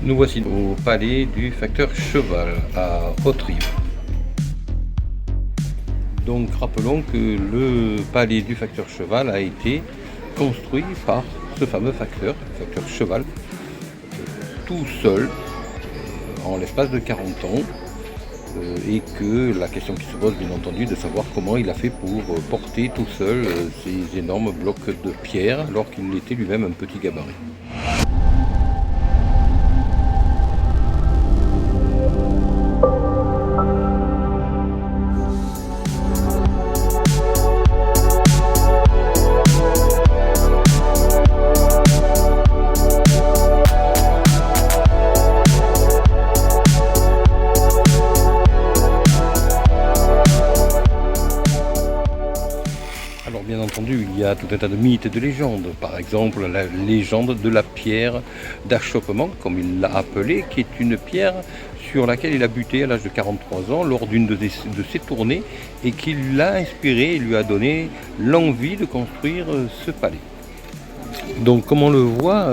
Nous voici au palais du facteur Cheval à Haute-Rive. Donc rappelons que le palais du facteur Cheval a été construit par ce fameux facteur Cheval, tout seul, en l'espace de 40 ans, et que la question qui se pose bien entendu de savoir comment il a fait pour porter tout seul ces énormes blocs de pierre alors qu'il était lui-même un petit gabarit. Alors bien entendu, il y a tout un tas de mythes et de légendes. Par exemple, la légende de la pierre d'achoppement, comme il l'a appelée, qui est une pierre sur laquelle il a buté à l'âge de 43 ans lors d'une de ses tournées et qui l'a inspiré et lui a donné l'envie de construire ce palais. Donc comme on le voit,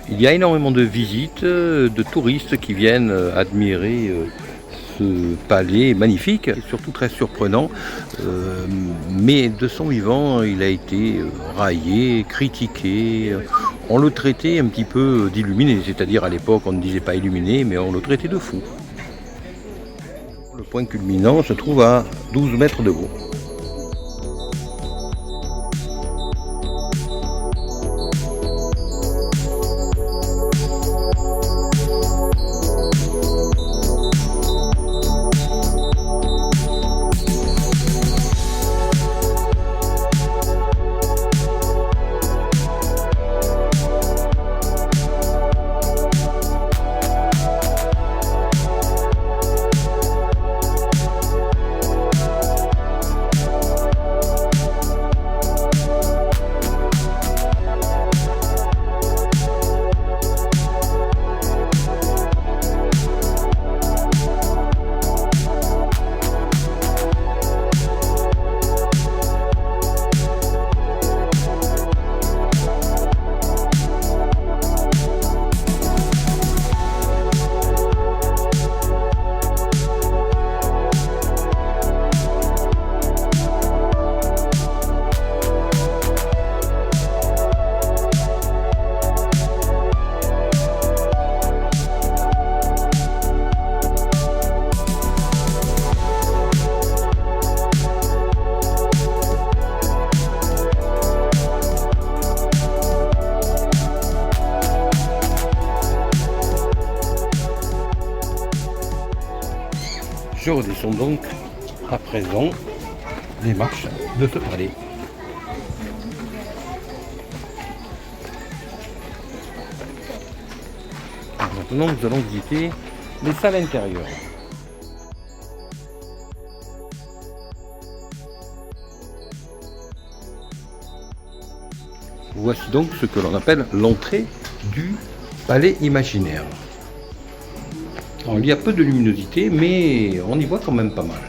il y a énormément de visites, de touristes qui viennent admirer ce palais magnifique, et surtout très surprenant, mais de son vivant, il a été raillé, critiqué. On le traitait un petit peu d'illuminé, c'est-à-dire à l'époque on ne disait pas illuminé, mais on le traitait de fou. Le point culminant se trouve à 12 mètres de haut. Je redescends donc à présent les marches de ce palais. Maintenant, nous allons visiter les salles intérieures. Voici donc ce que l'on appelle l'entrée du palais imaginaire. Alors, il y a peu de luminosité, mais on y voit quand même pas mal.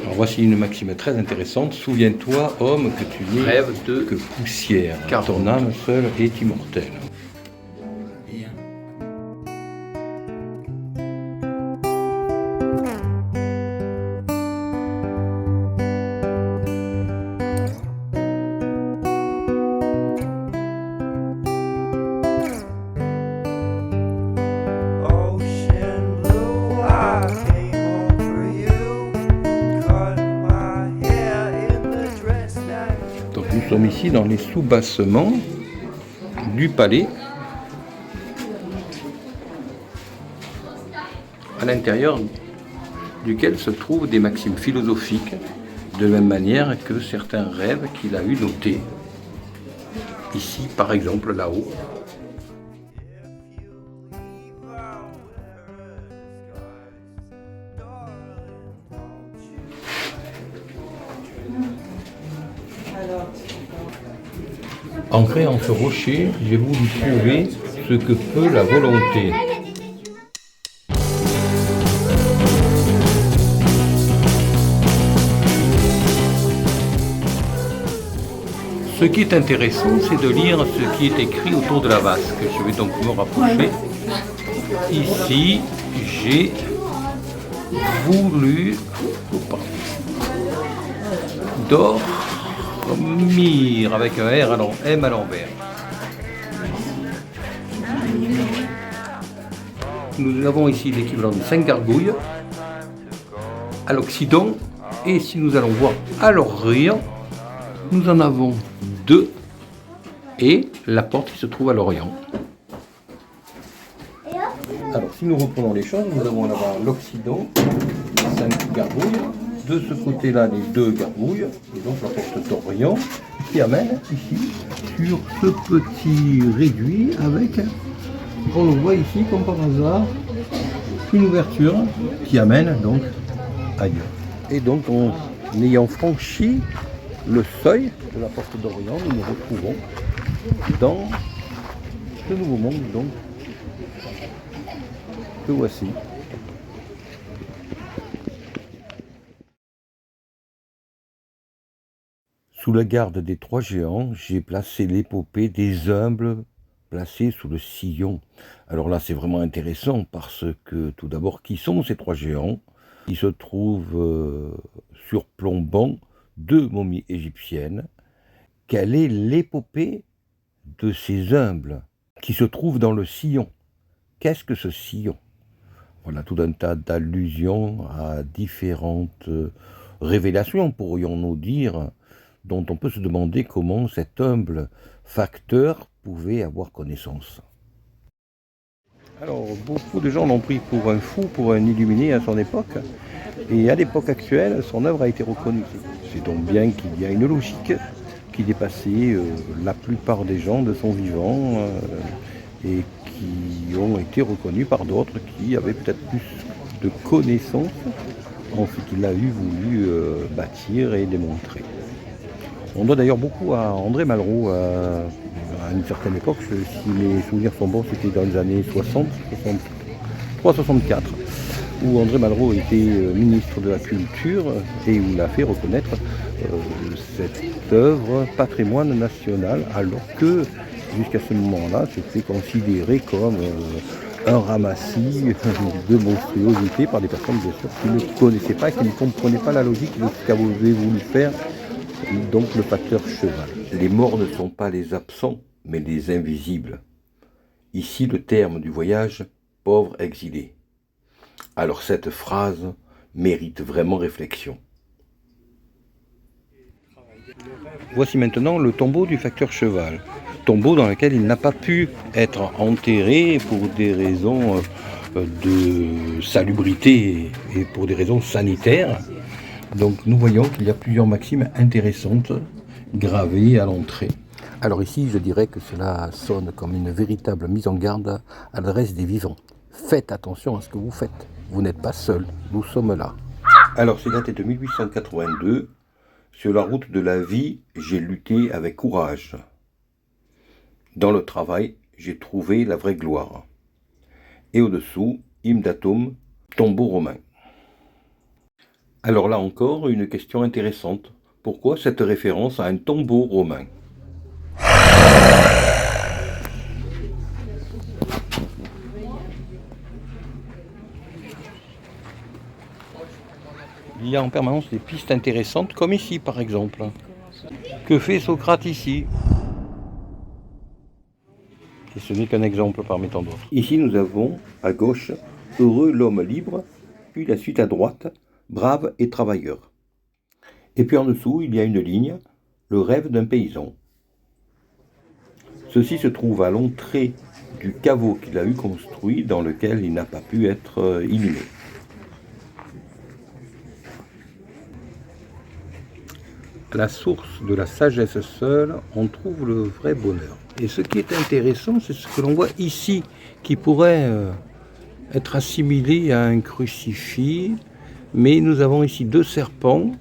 Alors voici une maxime très intéressante. Souviens-toi, homme, que tu n'es Rêve de que poussière, car carbone. ton âme seule est immortelle. Ocean blue, I came home for you. Cut my hair in the dress that you Donc nous sommes ici dans les soubassements du palais, à l'intérieur duquel se trouvent des maximes philosophiques, de la même manière que certains rêves qu'il a eu notés. Ici, par exemple, là-haut. Ancré en ce rocher, j'ai voulu trouver ce que peut la volonté. Ce qui est intéressant, c'est de lire ce qui est écrit autour de la vasque. Je vais donc me rapprocher. Ici, j'ai voulu dormir avec un R M à l'envers. Nous avons ici l'équivalent de 5 gargouilles à l'Occident, et si nous allons voir à l'Orient, nous en avons 2 et la porte qui se trouve à l'Orient. Alors si nous reprenons les choses, nous avons là-bas l'Occident, 5 gargouilles, de ce côté-là les 2 gargouilles, et donc la porte d'Orient qui amène ici sur ce petit réduit avec, on le voit ici comme par hasard, une ouverture qui amène donc ailleurs. Et donc en ayant franchi le seuil de la porte d'Orient, nous nous retrouvons dans ce nouveau monde donc que voici. Sous la garde des 3 géants, j'ai placé l'épopée des humbles placés sous le sillon. Alors là, c'est vraiment intéressant parce que, tout d'abord, qui sont ces 3 géants? Ils se trouvent surplombant 2 momies égyptiennes. Quelle est l'épopée de ces humbles qui se trouvent dans le sillon? Qu'est-ce que ce sillon? Voilà tout un tas d'allusions à différentes révélations, pourrions-nous dire, dont on peut se demander comment cet humble facteur pouvait avoir connaissance. Alors, beaucoup de gens l'ont pris pour un fou, pour un illuminé à son époque, et à l'époque actuelle, son œuvre a été reconnue. C'est donc bien qu'il y a une logique qui dépassait la plupart des gens de son vivant, et qui ont été reconnus par d'autres qui avaient peut-être plus de connaissances en ce qu'il a voulu bâtir et démontrer. On doit d'ailleurs beaucoup à André Malraux, à une certaine époque, si mes souvenirs sont bons, c'était dans les années 60, 63-64, où André Malraux était ministre de la Culture et où il a fait reconnaître cette œuvre patrimoine national, alors que jusqu'à ce moment-là, c'était considéré comme un ramassis de monstruosité par des personnes bien sûr qui ne connaissaient pas, qui ne comprenaient pas la logique de ce qu'avait voulu faire donc le facteur cheval. Les morts ne sont pas les absents, mais les invisibles. Ici le terme du voyage, pauvre exilé. Alors cette phrase mérite vraiment réflexion. Voici maintenant le tombeau du facteur cheval. Tombeau dans lequel il n'a pas pu être enterré pour des raisons de salubrité et pour des raisons sanitaires. Donc nous voyons qu'il y a plusieurs maximes intéressantes gravées à l'entrée. Alors ici, je dirais que cela sonne comme une véritable mise en garde à l'adresse des vivants. Faites attention à ce que vous faites. Vous n'êtes pas seul, nous sommes là. Alors c'est daté de 1882. Sur la route de la vie, j'ai lutté avec courage. Dans le travail, j'ai trouvé la vraie gloire. Et au-dessous, hymne d'atome, tombeau romain. Alors là encore, une question intéressante. Pourquoi cette référence à un tombeau romain? Il y a en permanence des pistes intéressantes, comme ici par exemple. Que fait Socrate ici? Et ce n'est qu'un exemple parmi tant d'autres. Ici nous avons, à gauche, heureux l'homme libre, puis la suite à droite, brave et travailleur. Et puis en dessous, il y a une ligne, le rêve d'un paysan. Ceci se trouve à l'entrée du caveau qu'il a eu construit, dans lequel il n'a pas pu être inhumé. À la source de la sagesse seule, on trouve le vrai bonheur. Et ce qui est intéressant, c'est ce que l'on voit ici, qui pourrait être assimilé à un crucifix, mais nous avons ici deux serpents,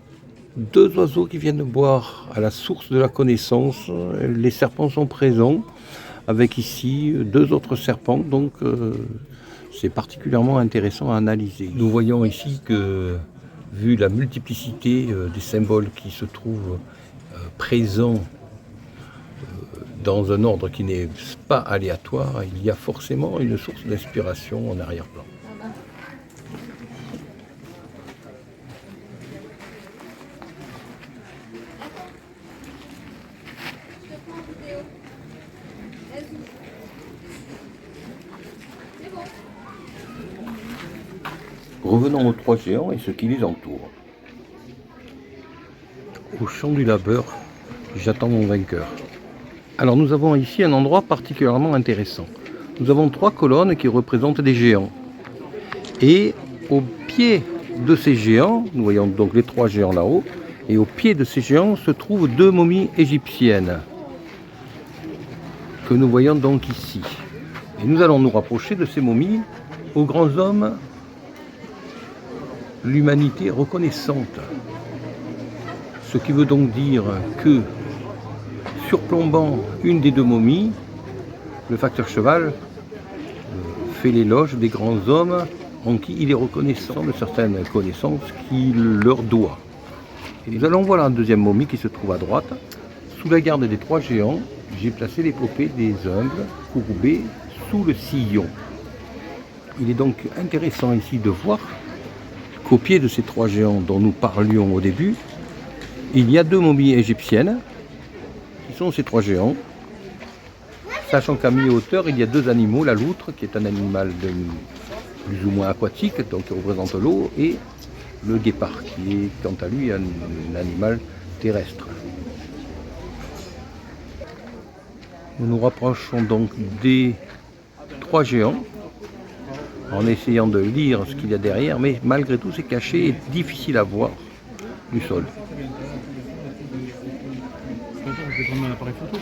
deux oiseaux qui viennent boire à la source de la connaissance. Les serpents sont présents, avec ici deux autres serpents, donc c'est particulièrement intéressant à analyser. Nous voyons ici que, vu la multiplicité des symboles qui se trouvent présents dans un ordre qui n'est pas aléatoire, il y a forcément une source d'inspiration en arrière-plan. Revenons aux trois géants et ce qui les entoure. Au champ du labeur, j'attends mon vainqueur. Alors nous avons ici un endroit particulièrement intéressant. Nous avons trois colonnes qui représentent des géants. Et au pied de ces géants, nous voyons donc les trois géants là-haut, et au pied de ces géants se trouvent deux momies égyptiennes que nous voyons donc ici. Et nous allons nous rapprocher de ces momies aux grands hommes, l'humanité reconnaissante. Ce qui veut donc dire que, surplombant une des deux momies, le facteur cheval fait l'éloge des grands hommes en qui il est reconnaissant de certaines connaissances qu'il leur doit. Et nous allons voir la deuxième momie qui se trouve à droite. Sous la garde des trois géants, j'ai placé l'épopée des humbles courbés sous le sillon. Il est donc intéressant ici de voir qu'au pied de ces trois géants dont nous parlions au début, il y a deux momies égyptiennes, qui sont ces trois géants. Sachant qu'à mi-hauteur, il y a deux animaux, la loutre, qui est un animal plus ou moins aquatique, donc qui représente l'eau, et le guépard, qui est quant à lui un animal terrestre. Nous nous rapprochons donc des trois géants, en essayant de lire ce qu'il y a derrière, mais malgré tout c'est caché et difficile à voir du sol. Je vais prendre un appareil photo.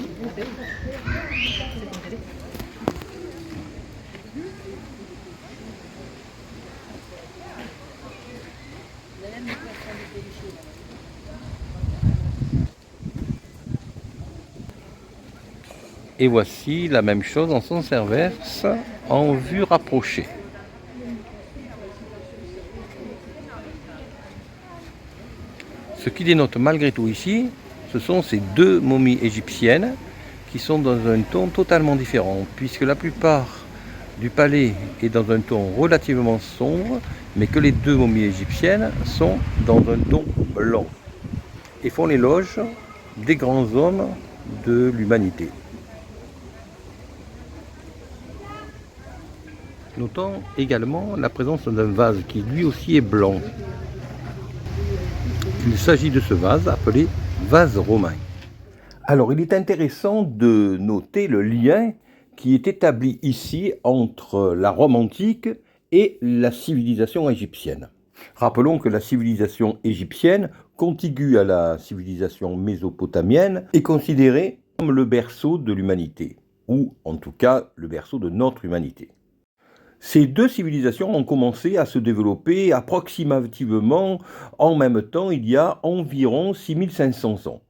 Et voici la même chose en sens inverse, en vue rapprochée. Ce qui dénote malgré tout ici, ce sont ces deux momies égyptiennes qui sont dans un ton totalement différent, puisque la plupart du palais est dans un ton relativement sombre, mais que les deux momies égyptiennes sont dans un ton blanc et font l'éloge des grands hommes de l'humanité. Notons également la présence d'un vase qui lui aussi est blanc. Il s'agit de ce vase appelé vase romain. Alors il est intéressant de noter le lien qui est établi ici entre la Rome antique et la civilisation égyptienne. Rappelons que la civilisation égyptienne, contiguë à la civilisation mésopotamienne, est considérée comme le berceau de l'humanité, ou en tout cas le berceau de notre humanité. Ces deux civilisations ont commencé à se développer approximativement en même temps, il y a environ 6500 ans.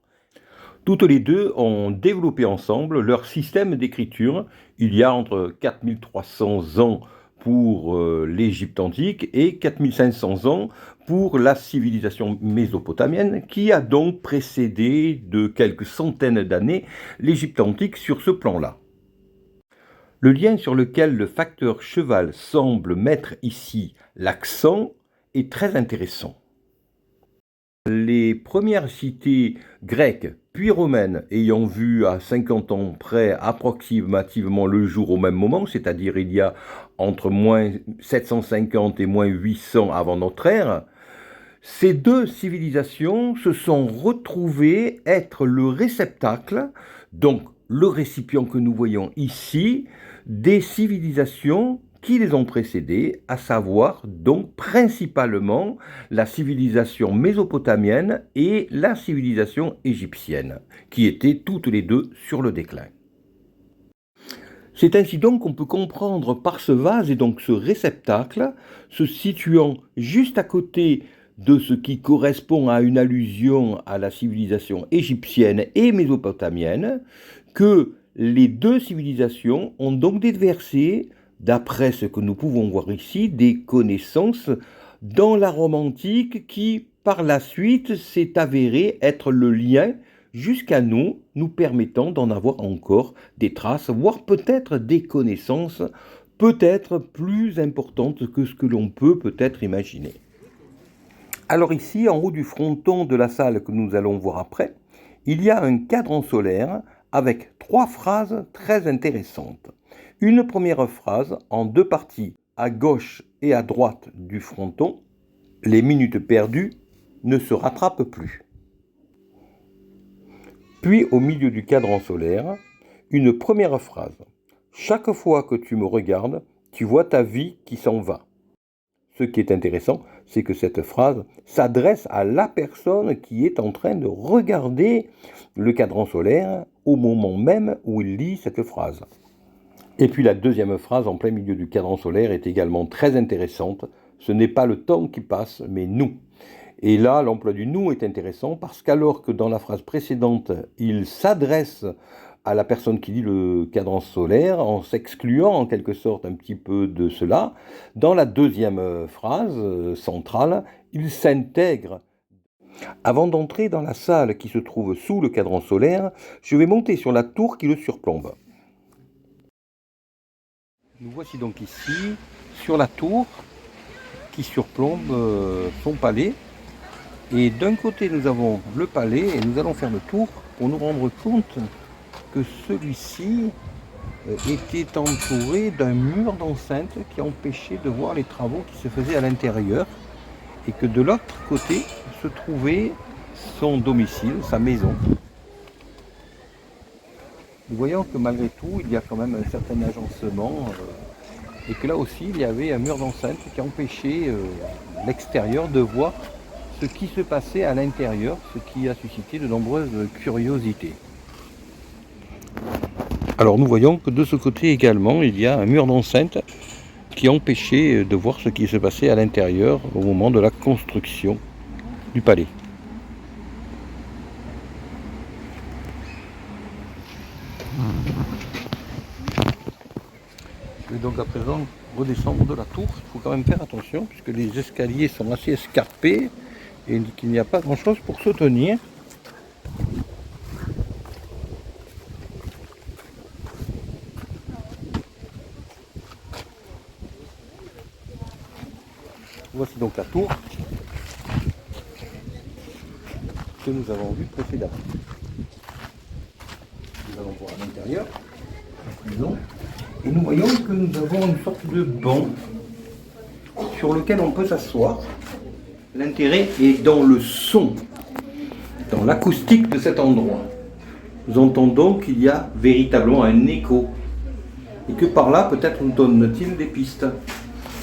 Toutes les deux ont développé ensemble leur système d'écriture. Il y a entre 4300 ans pour l'Égypte antique et 4500 ans pour la civilisation mésopotamienne, qui a donc précédé de quelques centaines d'années l'Égypte antique sur ce plan-là. Le lien sur lequel le facteur cheval semble mettre ici l'accent est très intéressant. Les premières cités grecques puis romaines ayant vu à 50 ans près approximativement le jour au même moment, c'est-à-dire il y a entre moins 750 et moins 800 avant notre ère, ces deux civilisations se sont retrouvées être le réceptacle, donc le récipient que nous voyons ici des civilisations qui les ont précédées, à savoir donc principalement la civilisation mésopotamienne et la civilisation égyptienne, qui étaient toutes les deux sur le déclin. C'est ainsi donc qu'on peut comprendre par ce vase et donc ce réceptacle, se situant juste à côté de ce qui correspond à une allusion à la civilisation égyptienne et mésopotamienne, que les deux civilisations ont donc déversé, d'après ce que nous pouvons voir ici, des connaissances dans la Rome antique qui, par la suite, s'est avéré être le lien jusqu'à nous, nous permettant d'en avoir encore des traces, voire peut-être des connaissances peut-être plus importantes que ce que l'on peut peut-être imaginer. Alors ici, en haut du fronton de la salle que nous allons voir après, il y a un cadran solaire avec 3 phrases très intéressantes. Une première phrase en 2 parties, à gauche et à droite du fronton. Les minutes perdues ne se rattrapent plus. Puis au milieu du cadran solaire, une première phrase. Chaque fois que tu me regardes, tu vois ta vie qui s'en va. Ce qui est intéressant, c'est que cette phrase s'adresse à la personne qui est en train de regarder le cadran solaire au moment même où il lit cette phrase. Et puis la deuxième phrase en plein milieu du cadran solaire est également très intéressante. Ce n'est pas le temps qui passe, mais nous. Et là, l'emploi du nous est intéressant parce qu'alors que dans la phrase précédente, il s'adresse à la personne qui lit le cadran solaire en s'excluant en quelque sorte un petit peu de cela, dans la deuxième phrase centrale, il s'intègre. Avant d'entrer dans la salle qui se trouve sous le cadran solaire, je vais monter sur la tour qui le surplombe. Nous voici donc ici, sur la tour qui surplombe son palais. Et d'un côté, nous avons le palais et nous allons faire le tour pour nous rendre compte que celui-ci était entouré d'un mur d'enceinte qui empêchait de voir les travaux qui se faisaient à l'intérieur et que de l'autre côté se trouvait son domicile, sa maison. Nous voyons que malgré tout, il y a quand même un certain agencement et que là aussi, il y avait un mur d'enceinte qui empêchait l'extérieur de voir ce qui se passait à l'intérieur, ce qui a suscité de nombreuses curiosités. Alors nous voyons que de ce côté également, il y a un mur d'enceinte qui empêchait de voir ce qui se passait à l'intérieur au moment de la construction du palais. Je vais donc à présent redescendre de la tour. Il faut quand même faire attention puisque les escaliers sont assez escarpés et qu'il n'y a pas grand chose pour se tenir. Voici donc la tour que nous avons vue précédemment. Nous allons voir à l'intérieur la maison et nous voyons que nous avons une sorte de banc sur lequel on peut s'asseoir. L'intérêt est dans le son, dans l'acoustique de cet endroit. Nous entendons qu'il y a véritablement un écho et que par là peut-être nous donne-t-il des pistes.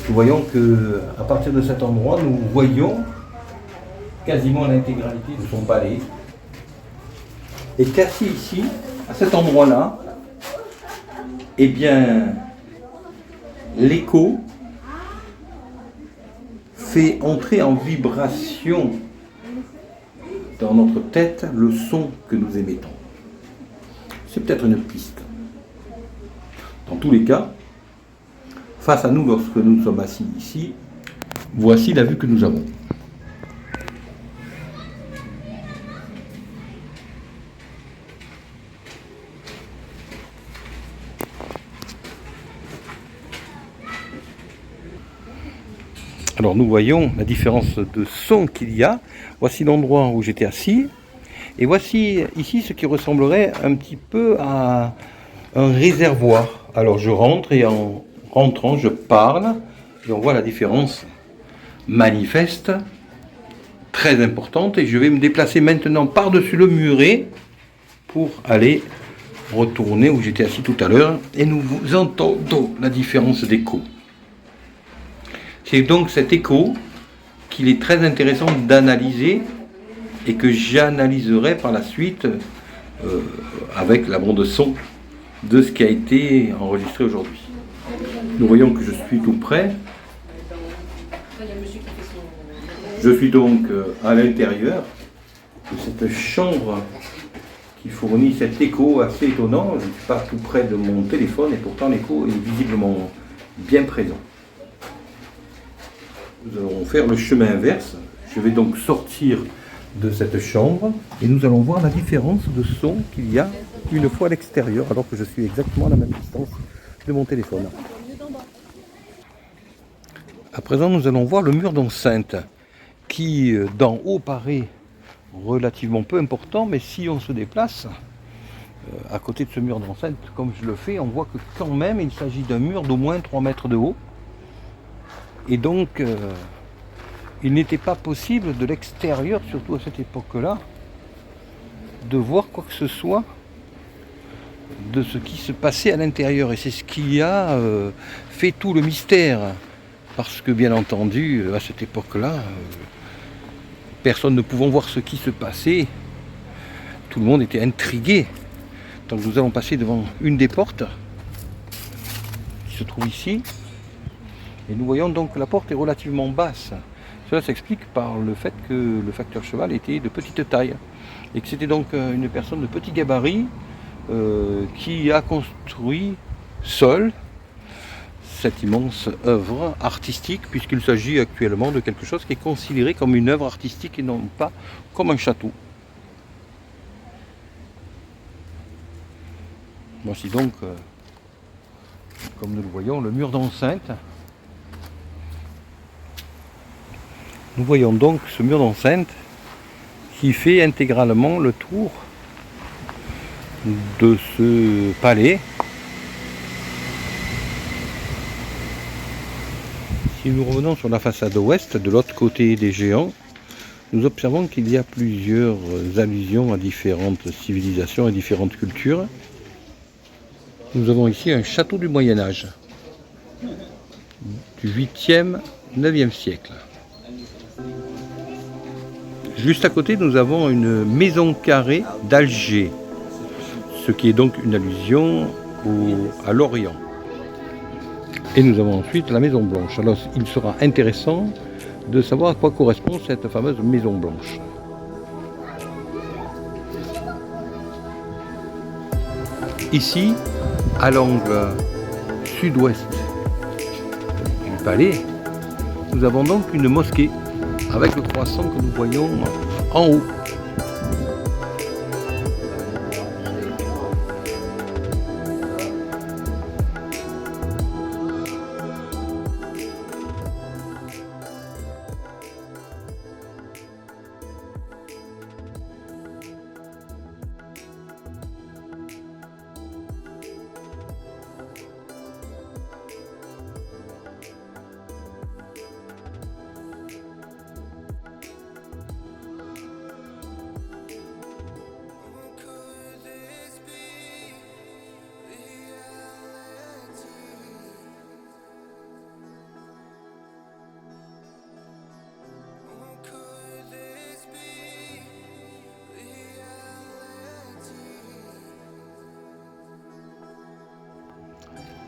Nous voyons que à partir de cet endroit, nous voyons quasiment l'intégralité de son palais. Et qu'assis ici, à cet endroit-là, eh bien, l'écho fait entrer en vibration dans notre tête le son que nous émettons. C'est peut-être une piste. Dans tous les cas, face à nous lorsque nous sommes assis ici, voici la vue que nous avons. Alors nous voyons la différence de son qu'il y a. Voici l'endroit où j'étais assis. Et voici ici ce qui ressemblerait un petit peu à un réservoir. Alors je rentre et en rentrant je parle. Et on voit la différence manifeste, très importante. Et je vais me déplacer maintenant par-dessus le muret pour aller retourner où j'étais assis tout à l'heure et nous entendons la différence d'écho. C'est donc cet écho qu'il est très intéressant d'analyser et que j'analyserai par la suite avec la bande son de ce qui a été enregistré aujourd'hui. Nous voyons que je suis tout près. Je suis donc à l'intérieur de cette chambre qui fournit cet écho assez étonnant. Je ne suis pas tout près de mon téléphone et pourtant l'écho est visiblement bien présent. Nous allons faire le chemin inverse. Je vais donc sortir de cette chambre et nous allons voir la différence de son qu'il y a une fois à l'extérieur alors que je suis exactement à la même distance de mon téléphone. À présent, nous allons voir le mur d'enceinte qui d'en haut paraît relativement peu important, mais si on se déplace à côté de ce mur d'enceinte, comme je le fais, on voit que quand même il s'agit d'un mur d'au moins 3 mètres de haut. Et donc, il n'était pas possible de l'extérieur, surtout à cette époque-là, de voir quoi que ce soit de ce qui se passait à l'intérieur. Et c'est ce qui a fait tout le mystère. Parce que bien entendu, à cette époque-là, personne ne pouvant voir ce qui se passait, tout le monde était intrigué. Donc nous allons passer devant une des portes qui se trouve ici. Et nous voyons donc que la porte est relativement basse. Cela s'explique par le fait que le facteur cheval était de petite taille. Et que c'était donc une personne de petit gabarit qui a construit seul cette immense œuvre artistique, puisqu'il s'agit actuellement de quelque chose qui est considéré comme une œuvre artistique et non pas comme un château. Voici donc, comme nous le voyons, le mur d'enceinte. Nous voyons donc ce mur d'enceinte qui fait intégralement le tour de ce palais. Si nous revenons sur la façade ouest, de l'autre côté des géants, nous observons qu'il y a plusieurs allusions à différentes civilisations et différentes cultures. Nous avons ici un château du Moyen-Âge, du 8e, 9e siècle. Juste à côté, nous avons une maison carrée d'Alger, ce qui est donc une allusion à l'Orient. Et nous avons ensuite la Maison Blanche. Alors il sera intéressant de savoir à quoi correspond cette fameuse Maison Blanche. Ici, à l'angle sud-ouest du palais, nous avons donc une mosquée avec le croissant que nous voyons en haut.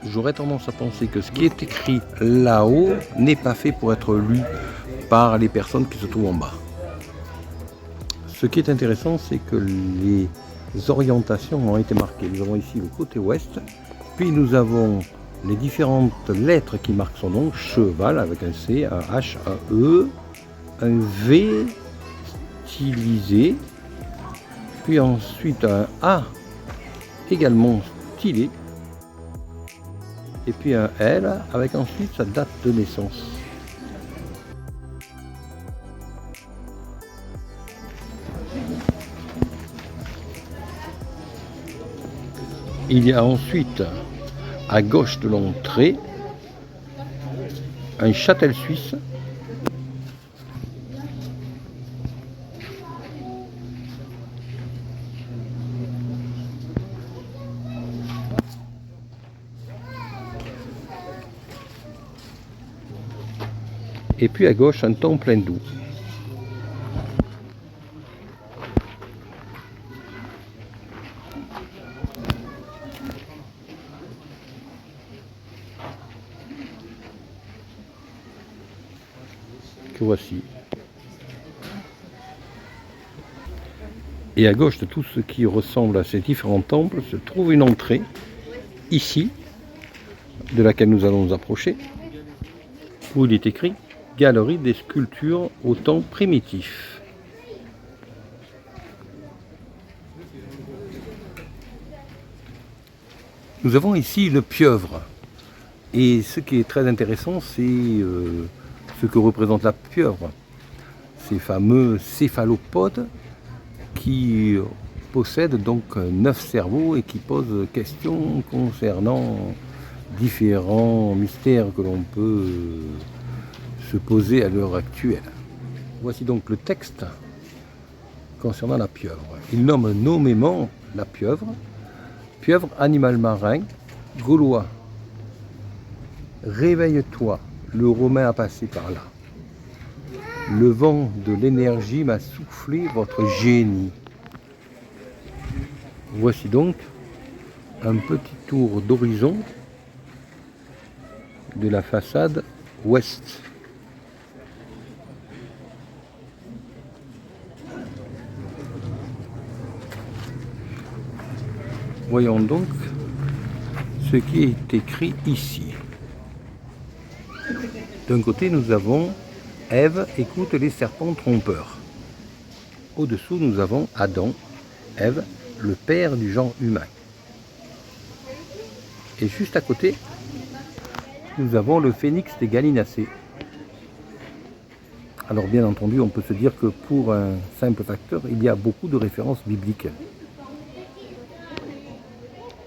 J'aurais tendance à penser que ce qui est écrit là-haut n'est pas fait pour être lu par les personnes qui se trouvent en bas. Ce qui est intéressant, c'est que les orientations ont été marquées. Nous avons ici le côté ouest, puis nous avons les différentes lettres qui marquent son nom, cheval avec un C, un H, un E, un V stylisé, puis ensuite un A également stylé, et puis un L avec ensuite sa date de naissance. Il y a ensuite à gauche de l'entrée un châtel suisse Et puis à gauche, un temple hindou. Que voici. Et à gauche de tout ce qui ressemble à ces différents temples se trouve une entrée, ici, de laquelle nous allons nous approcher, où il est écrit « Galerie des sculptures au temps primitif ». Nous avons ici une pieuvre. Et ce qui est très intéressant, c'est ce que représente la pieuvre. Ces fameux céphalopodes qui possèdent donc 9 cerveaux et qui posent questions concernant différents mystères que l'on peut se poser à l'heure actuelle. Voici donc le texte concernant la pieuvre. Il nomme nommément la pieuvre, pieuvre animal marin, gaulois. Réveille-toi, le Romain a passé par là. Le vent de l'énergie m'a soufflé votre génie. Voici donc un petit tour d'horizon de la façade ouest. Voyons donc ce qui est écrit ici. D'un côté, nous avons Ève écoute les serpents trompeurs. Au-dessous, nous avons Adam, Ève, le père du genre humain. Et juste à côté, nous avons le phénix des gallinacées. Alors bien entendu, on peut se dire que pour un simple facteur, il y a beaucoup de références bibliques.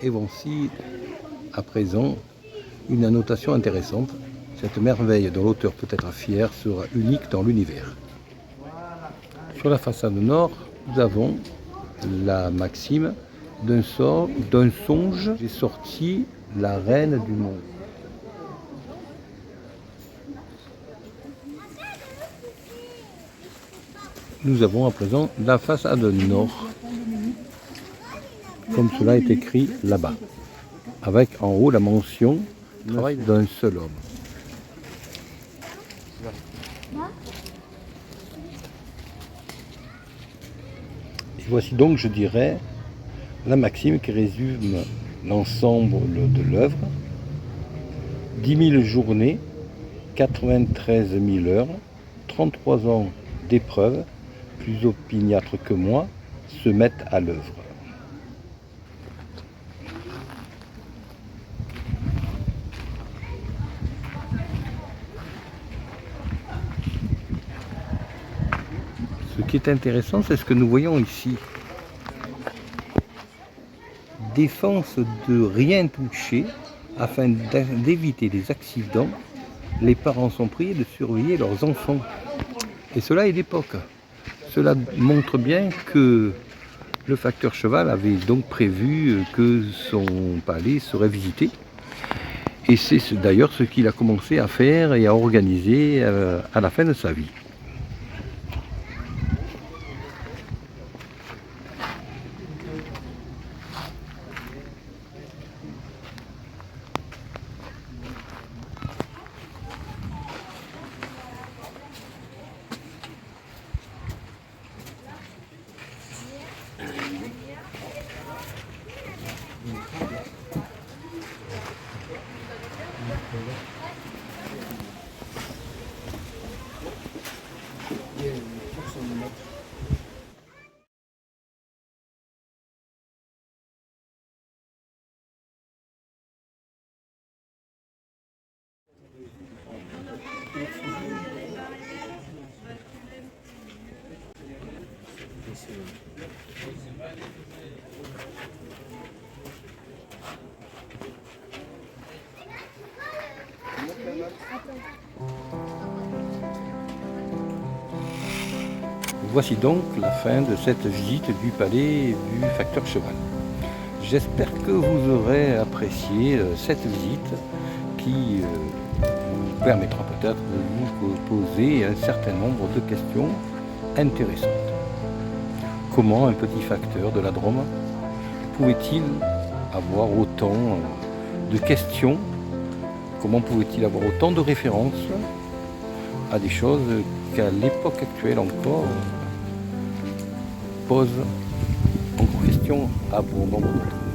Et voici à présent une annotation intéressante. Cette merveille dont l'auteur peut être fier sera unique dans l'univers. Sur la façade nord, nous avons la maxime d'un songe est sorti la reine du monde. Nous avons à présent la façade nord, comme cela est écrit là-bas, avec en haut la mention « Travail d'un seul homme ». Et voici donc, je dirais, la maxime qui résume l'ensemble de l'œuvre. 10 000 journées, 93 000 heures, 33 ans d'épreuve, plus opiniâtres que moi, se mettent à l'œuvre. Ce qui est intéressant, c'est ce que nous voyons ici. Défense de rien toucher afin d'éviter les accidents. Les parents sont priés de surveiller leurs enfants. Et cela est l'époque. Cela montre bien que le facteur cheval avait donc prévu que son palais serait visité. Et c'est d'ailleurs ce qu'il a commencé à faire et à organiser à la fin de sa vie. Voici donc la fin de cette visite du palais du facteur cheval. J'espère que vous aurez apprécié cette visite qui permettra peut-être de vous poser un certain nombre de questions intéressantes. Comment un petit facteur de la Drôme pouvait-il avoir autant de questions? Comment pouvait-il avoir autant de références à des choses qu'à l'époque actuelle encore posent encore question à bon nombre d'autres?